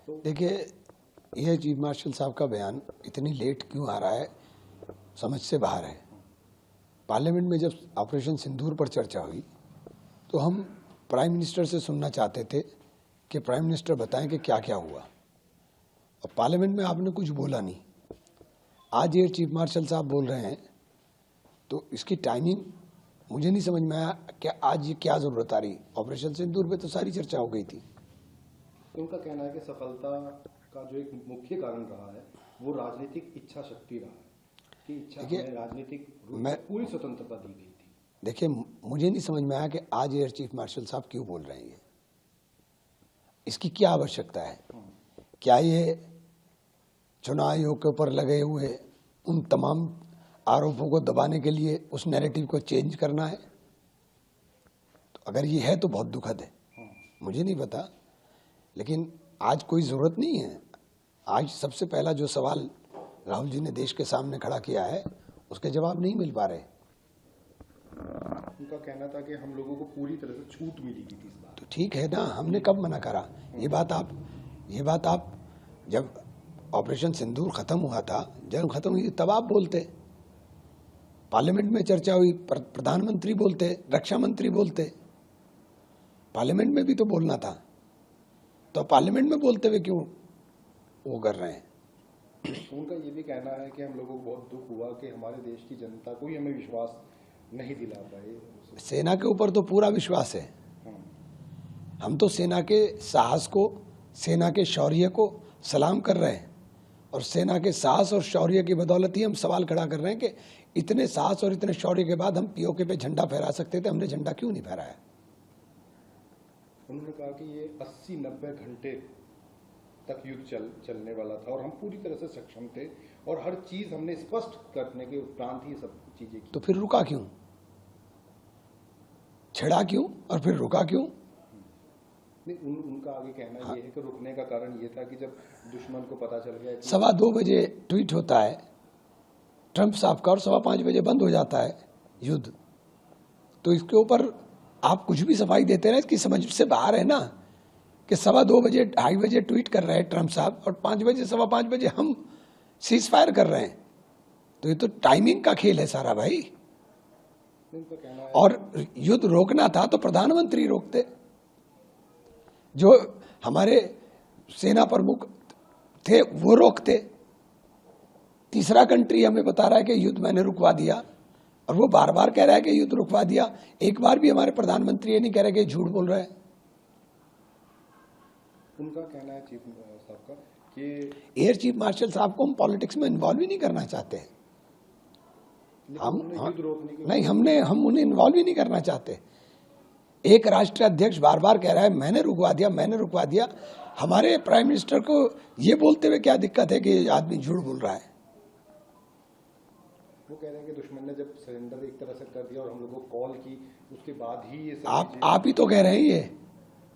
देखिए, यह chief marshal साहब का बयान इतनी लेट क्यों आ रहा है, समझ से बाहर है। पार्लियामेंट में जब ऑपरेशन सिंदूर पर चर्चा हुई तो हम प्राइम मिनिस्टर से सुनना चाहते थे कि प्राइम मिनिस्टर बताएं कि क्या क्या हुआ, और पार्लियामेंट में आपने कुछ बोला नहीं। आज ये चीफ मार्शल साहब बोल रहे हैं, तो इसकी टाइमिंग मुझे नहीं समझ में आया कि आज ये क्या जरूरत आ रही। ऑपरेशन सिंदूर पे तो सारी चर्चा हो गई थी। उनका कहना है कि सफलता का जो एक मुख्य कारण रहा है वो राजनीतिक इच्छा शक्ति रहा है कि इच्छा में राजनीतिक पूरी स्वतंत्रता दी गई थी। देखिए, मुझे नहीं समझ में आया कि आज एयर चीफ मार्शल साहब क्यों बोल रहे हैं। इसकी क्या आवश्यकता है? क्या ये चुनाव आयोग के ऊपर लगे हुए उन तमाम आरोपों को दबाने के लिए उस नैरेटिव को चेंज करना है? तो अगर ये है तो बहुत दुखद है, मुझे नहीं पता, लेकिन आज कोई जरूरत नहीं है। आज सबसे पहला जो सवाल राहुल जी ने देश के सामने खड़ा किया है उसके जवाब नहीं मिल पा रहे। उनका कहना था कि हम लोगों को पूरी तरह से छूट मिली थी इस बार। तो ठीक है ना, हमने कब मना करा? ये बात आप जब ऑपरेशन सिंदूर खत्म हुआ था, जब खत्म हुई तब आप बोलते, पार्लियामेंट में चर्चा हुई, प्रधानमंत्री बोलते, रक्षा मंत्री बोलते, पार्लियामेंट में भी तो बोलना था। तो पार्लियामेंट में बोलते हुए क्यों वो कर रहे हैं? उनका ये भी कहना है कि हम लोगों को बहुत दुख हुआ कि हमारे देश की जनता कोई हमें विश्वास नहीं दिला पाई। सेना के ऊपर तो पूरा विश्वास है। हम तो सेना के साहस को, सेना के शौर्य को सलाम कर रहे हैं, और सेना के साहस और शौर्य की बदौलत ही हम सवाल खड़ा कर रहे हैं कि इतने साहस और इतने शौर्य के बाद हम पीओके पे झंडा फहरा सकते थे, हमने झंडा क्यों नहीं फहराया? उन्होंने कहा कि ये 80-90 घंटे तक युद्ध चलने वाला था और हम पूरी तरह से सक्षम थे और हर चीज हमने स्पष्ट करने के उपरांत ही सब चीजें की। तो फिर रुका क्यों? छिड़ा क्यों और फिर रुका क्यों? नहीं, उनका आगे कहना ये है कि रुकने का कारण ये था कि जब दुश्मन को पता चल गया कि 2:15 बजे ट्वीट होता है ट्रंप साहब का और 5:15 बजे बंद हो जाता है युद्ध, तो इसके ऊपर आप कुछ भी सफाई देते रहे, इसकी समझ से बाहर है ना कि 2:15 बजे 2:30 बजे ट्वीट कर रहे हैं ट्रंप साहब और 5 बजे 5:15 बजे हम सीज फायर कर रहे हैं। तो ये तो टाइमिंग का खेल है सारा भाई। और युद्ध रोकना था तो प्रधानमंत्री रोकते, जो हमारे सेना प्रमुख थे वो रोकते। तीसरा कंट्री हमें बता रहा है कि युद्ध मैंने रुकवा दिया, और वो बार बार कह रहा है कि युद्ध रुकवा दिया। एक बार भी हमारे प्रधानमंत्री ये नहीं कह रहे कि झूठ बोल रहे हैं। उनका कहना है चीफ साहब का कि एयर चीफ मार्शल साहब को हम पॉलिटिक्स में इन्वॉल्व ही नहीं करना चाहते। हम उन्हें इन्वॉल्व ही नहीं करना चाहते। एक राष्ट्रीय अध्यक्ष बार बार कह रहा है मैंने रुकवा दिया। हमारे प्राइम मिनिस्टर को ये बोलते हुए क्या दिक्कत है कि आदमी झूठ बोल रहा है? वो कह रहे हैं कि दुश्मन ने जब सरेंडर एक तरह से कर दिया और हम लोगों को कॉल की, उसके बाद ही ये आप ही तो कह रहे हैं। ये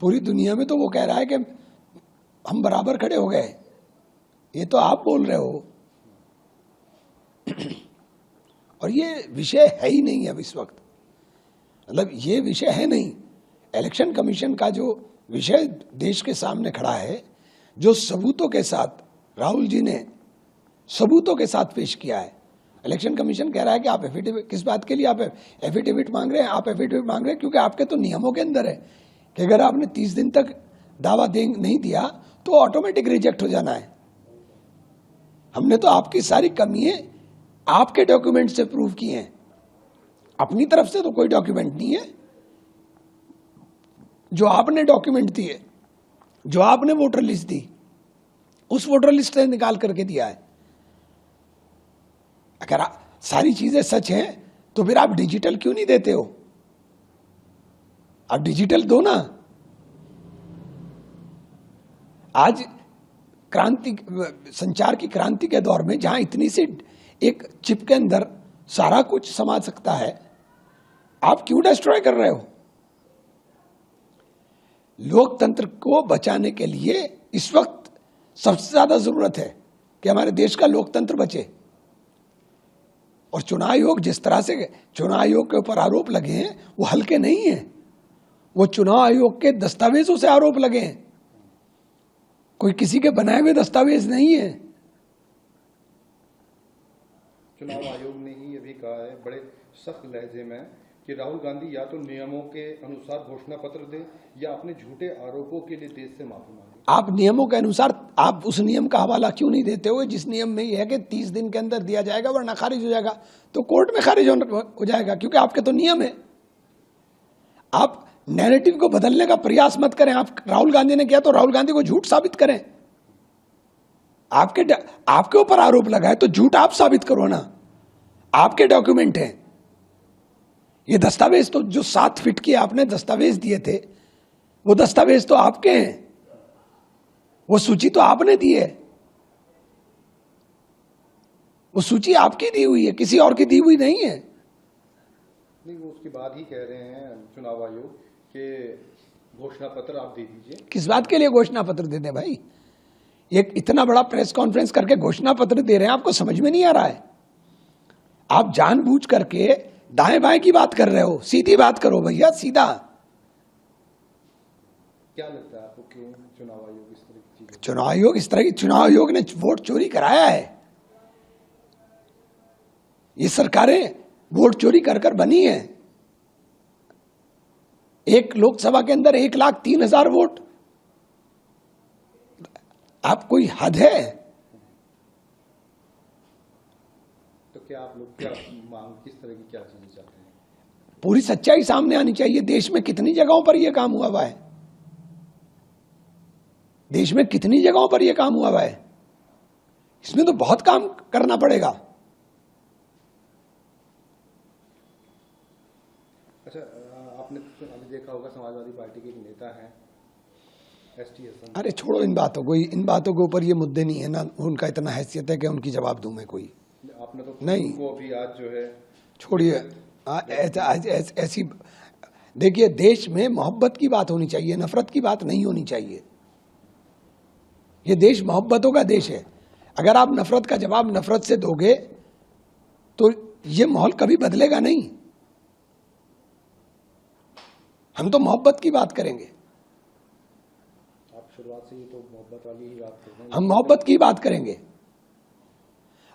पूरी दुनिया में तो वो कह रहा है कि हम बराबर खड़े हो गए, ये तो आप बोल रहे हो। और ये विषय है ही नहीं अब इस वक्त, मतलब ये विषय है नहीं। इलेक्शन कमीशन का जो विषय देश के सामने खड़ा है, जो सबूतों के साथ राहुल जी ने सबूतों के साथ पेश किया है। इलेक्शन कमीशन कह रहा है कि आप एफिडेविट, किस बात के लिए आप एफिडेविट मांग रहे हैं? आप एफिडेविट मांग रहे हैं क्योंकि आपके तो नियमों के अंदर है कि अगर आपने 30 दिन तक दावा नहीं दिया तो ऑटोमेटिक रिजेक्ट हो जाना है। हमने तो आपकी सारी कमियां आपके डॉक्यूमेंट से प्रूव की हैं, अपनी तरफ से तो कोई डॉक्यूमेंट नहीं है। जो आपने डॉक्यूमेंट दिए, जो आपने वोटर लिस्ट दी, उस वोटर लिस्ट से निकाल करके दिया है। अगर सारी चीजें सच हैं तो फिर आप डिजिटल क्यों नहीं देते हो? आप डिजिटल दो ना। आज संचार की क्रांति के दौर में जहां इतनी सी एक चिप के अंदर सारा कुछ समा सकता है, आप क्यों डिस्ट्रॉय कर रहे हो? लोकतंत्र को बचाने के लिए इस वक्त सबसे ज्यादा जरूरत है कि हमारे देश का लोकतंत्र बचे। और चुनाव आयोग जिस तरह से चुनाव आयोग के ऊपर आरोप लगे हैं वो हल्के नहीं है। वो चुनाव आयोग के दस्तावेजों से आरोप लगे हैं। कोई किसी के बनाए हुए दस्तावेज नहीं है। चुनाव आयोग ने ही ये भी कहा है बड़े सख्त लहजे में कि राहुल गांधी या तो नियमों के अनुसार घोषणा पत्र दे या अपने झूठे आरोपों के लिए देश से माफी मांगे। आप नियमों के अनुसार आप उस नियम का हवाला क्यों नहीं देते हो जिस नियम में यह है कि 30 दिन के अंदर दिया जाएगा वरना खारिज हो जाएगा? तो कोर्ट में खारिज हो जाएगा, क्योंकि आपके तो नियम है। आप नैरेटिव को बदलने का प्रयास मत करें। आप राहुल गांधी ने किया तो राहुल गांधी को झूठ साबित करें। आपके ऊपर आरोप लगा है तो झूठ आप साबित करो ना, आपके डॉक्यूमेंट हैं ये। दस्तावेज तो जो 7 फीट के आपने दस्तावेज दिए थे वो दस्तावेज तो आपके हैं, वो सूची तो आपने दी है, वो सूची आपकी दी हुई है, किसी और की दी हुई नहीं है। नहीं, वो उसके बाद ही कह रहे हैं चुनाव आयोग के घोषणा पत्र आप दे दीजिए। किस बात के लिए घोषणा पत्र दे दें भाई? एक इतना बड़ा प्रेस कॉन्फ्रेंस करके घोषणा पत्र दे रहे हैं, आपको समझ में नहीं आ रहा है? आप जानबूझ करके दाएं बाएं की बात कर रहे हो, सीधी बात करो भैया, सीधा। क्या लगता है आपको क्यों चुनाव आयोग इस तरह की चीजें? चुनाव आयोग ने वोट चोरी कराया है। ये सरकारें वोट चोरी कर कर बनी है। एक लोकसभा के अंदर 1,03,000 वोट, आप कोई हद है? तो क्या आप लोग क्या मांग, किस तरह की क्या चीजें चाहते हैं? पूरी सच्चाई सामने आनी चाहिए। देश में कितनी जगहों पर यह काम हुआ है? देश में कितनी जगहों पर यह काम हुआ है? इसमें तो बहुत काम करना पड़ेगा। अच्छा, आपने अभी देखा होगा समाजवादी पार्टी के एक नेता हैं ST हसन। अरे छोड़ो इन बातों को, इन बातों के ऊपर ये मुद्दे नहीं है ना, उनका इतना हैसियत है कि उनकी जवाब दूं मैं कोई? आपने तो नहीं, वो अभी आज जो है छोड़िए ऐसी। देखिए, देश में मोहब्बत की बात होनी चाहिए, नफरत की बात नहीं होनी चाहिए। ये देश मोहब्बतों का देश है। अगर आप नफरत का जवाब नफरत से दोगे तो ये माहौल कभी बदलेगा नहीं। हम तो मोहब्बत की बात करेंगे। आप शुरुआत से ही तो मोहब्बत वाली ही बात कर रहे हैं। हम मोहब्बत की बात करेंगे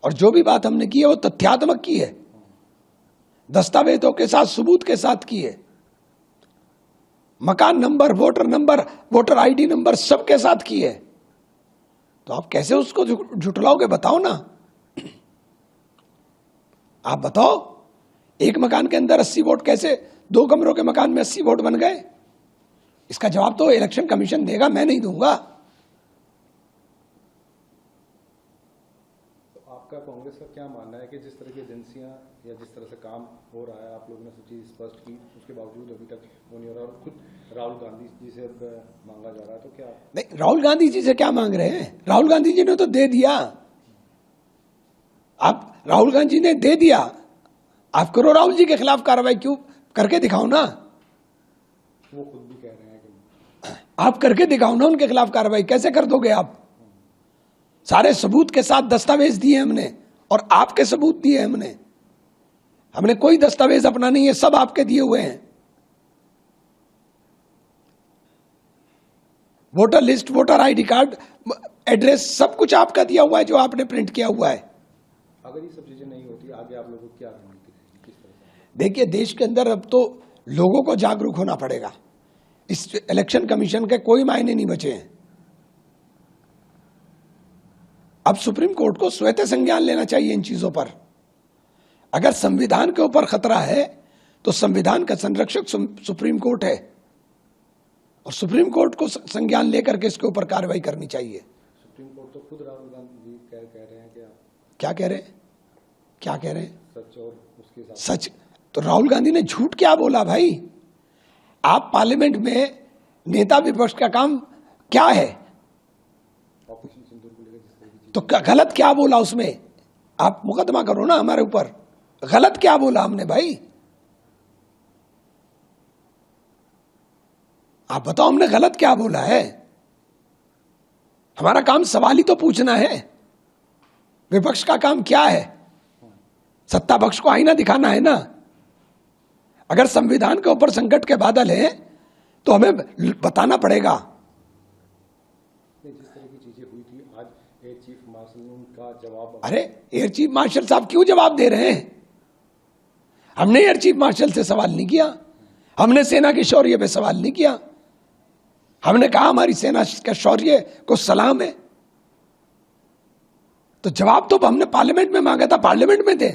और जो भी बात हमने की है वो तथ्यात्मक की है, दस्तावेजों के साथ, सबूत के साथ की है। मकान नंबर, वोटर ID नंबर सबके साथ की है। तो आप कैसे उसको झुटलाओगे? बताओ ना, आप बताओ। एक मकान के अंदर 80 वोट कैसे, 2 कमरों के मकान में 80 वोट बन गए? इसका जवाब तो इलेक्शन कमीशन देगा, मैं नहीं दूंगा। तो आपका कांग्रेस का क्या मानना है कि जिस तरह की एजेंसियां या जिस तरह से काम हो रहा है, आप लोगों ने सूची स्पष्ट की, उसके बावजूद अभी तक वो नहीं हो रहा और खुद राहुल गांधी जी से मांगा जा रहा है, तो क्या? नहीं, राहुल गांधी जी से क्या मांग रहे हैं? राहुल गांधी जी ने तो दे दिया। आप राहुल गांधी ने दे दिया, आप करो राहुल जी के खिलाफ कार्रवाई, क्यों करके दिखाओ ना। वो खुद भी कह रहे हैं कि आप करके दिखाओ ना उनके खिलाफ कार्रवाई। कैसे कर दोगे आप? सारे सबूत के साथ दस्तावेज दिए हमने और आपके सबूत दिए हमने। हमने कोई दस्तावेज अपना नहीं है, सब आपके दिए हुए हैं। Voter list, voter ID card, address, सब कुछ आपका दिया हुआ है जो आपने प्रिंट किया हुआ है। अगर ये सब चीजें नहीं होती, आगे आप लोगों को क्या रणनीति रहेगी, किस तरह से? देखिए, देश के अंदर अब तो लोगों को जागरूक होना पड़ेगा। इस इलेक्शन कमीशन के कोई मायने नहीं बचे हैं। अब सुप्रीम कोर्ट को स्वतः संज्ञान लेना चाहिए इन चीजों पर। अगर संविधान के ऊपर खतरा है तो संविधान का संरक्षक सुप्रीम कोर्ट है और सुप्रीम कोर्ट को संज्ञान लेकर के इसके ऊपर कार्रवाई करनी चाहिए। सुप्रीम कोर्ट तो खुद राहुल गांधी कह रहे हैं कि क्या कह रहे हैं? क्या कह रहे हैं? सच और उसके साथ सच। तो राहुल गांधी ने झूठ क्या बोला भाई? आप पार्लियामेंट में नेता विपक्ष का काम क्या है? ऑपरेशन सिंदूर को लेकर जिस तरह की तो गलत क्या बोला उसमें? आप मुकदमा करो ना हमारे ऊपर। गलत क्या बोला हमने भाई? आप बताओ हमने गलत क्या बोला है? हमारा काम सवाल ही तो पूछना है। विपक्ष का काम क्या है? सत्ता पक्ष को आईना दिखाना है ना। अगर संविधान के ऊपर संकट के बादल हैं तो हमें बताना पड़ेगा। जिस तरह की हुई थी, आज एयर चीफ मार्शल ने उनका जवाब। अरे एयर चीफ मार्शल साहब क्यों जवाब दे रहे हैं? हमने एयर चीफ मार्शल से सवाल नहीं किया, हमने सेना के शौर्य पे सवाल नहीं किया, हमने कहा हमारी सेना का शौर्य को सलाम है। तो जवाब तो हमने पार्लियामेंट में मांगा था, पार्लियामेंट में दे।